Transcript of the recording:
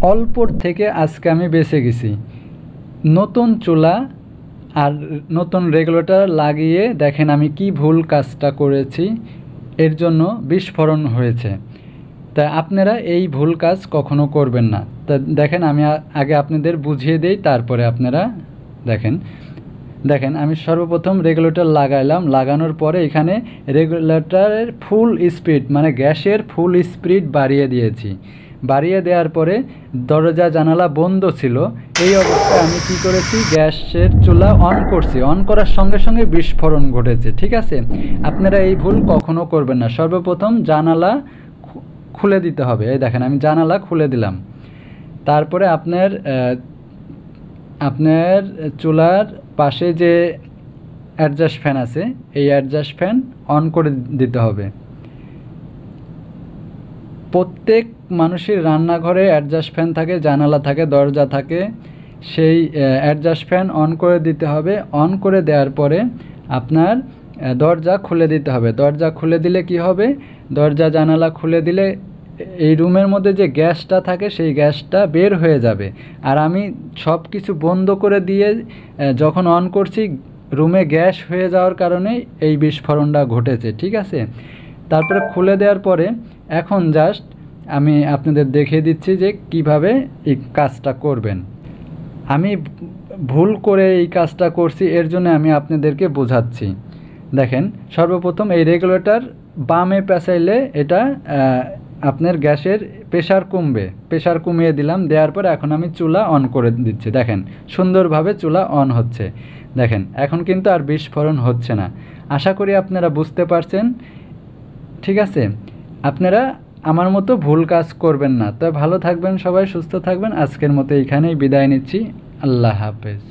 অল্পর থেকে আজকে আমি বেঁচে গেছি। নতুন চুলা আর নতুন রেগুলেটর লাগিয়ে দেখেন আমি কি ভুল কাজটা করেছি, এর জন্য বিস্ফোরণ হয়েছে। তাই আপনারা এই ভুল কাজ কখনো করবেন না। তা দেখেন আমি আগে আপনাদের বুঝিয়ে দেই, তারপরে আপনারা দেখেন। দেখেন আমি সর্বপ্রথম রেগুলেটর লাগাইলাম, লাগানোর পরে এখানে রেগুলেটরের ফুল স্পিড মানে গ্যাসের ফুল স্পিড বাড়িয়ে দিয়েছি। বাড়িয়ে দেওয়ার পরে দরজা জানালা বন্ধ ছিল, এই অবস্থায় আমি কি করেছি, গ্যাসের চুলা অন করছি। অন করার সঙ্গে সঙ্গে বিস্ফোরণ ঘটেছে। ঠিক আছে, আপনারা এই ভুল কখনো করবেন না। সর্বপ্রথম জানালা খুলে দিতে হবে। এই দেখেন আমি জানালা খুলে দিলাম। তারপরে আপনার চুলার পাশে যে অ্যাডজাস্ট ফ্যান আছে, এই অ্যাডজাস্ট ফ্যান অন করে দিতে হবে। প্রত্যেক মানুষের রান্নাঘরে অ্যাডজাস্ট ফ্যান থাকে, জানালা থাকে, দরজা থাকে, সেই অ্যাডজাস্ট ফ্যান অন করে দিতে হবে। অন করে দেওয়ার পরে আপনার দরজা খুলে দিতে হবে। দরজা খুলে দিলে কি হবে, দরজা জানালা খুলে দিলে এই রুমের মধ্যে যে গ্যাসটা থাকে সেই গ্যাসটা বের হয়ে যাবে। আর আমি সব কিছু বন্ধ করে দিয়ে যখন অন করছি, রুমে গ্যাস হয়ে যাওয়ার কারণে এই বিস্ফোরণটা ঘটেছে। ঠিক আছে, তারপরে খুলে দেওয়ার পরে এখন জাস্ট আমি আপনাদের দেখিয়ে দিচ্ছি যে কিভাবে এই কাজটা করবেন। আমি ভুল করে এই কাজটা করছি, এর জন্য আমি আপনাদেরকে বোঝাচ্ছি। দেখেন সর্বপ্রথম এই রেগুলেটর বামে পেঁচাইলে এটা আপনার গ্যাসের প্রেশার কমবে। প্রেশার কমিয়ে দিলাম, দেওয়ার পর এখন আমি চুলা অন করে দিচ্ছি। দেখেন সুন্দরভাবে চুলা অন হচ্ছে। দেখেন এখন কিন্তু আর বিস্ফোরণ হচ্ছে না। আশা করি আপনারা বুঝতে পারছেন। ঠিক আছে, আপনারা আমার মতো ভুল কাজ করবেন না। তো ভালো থাকবেন সবাই, সুস্থ থাকবেন। আজকের মতো এইখানেই বিদায় নিচ্ছি। আল্লাহ হাফেজ।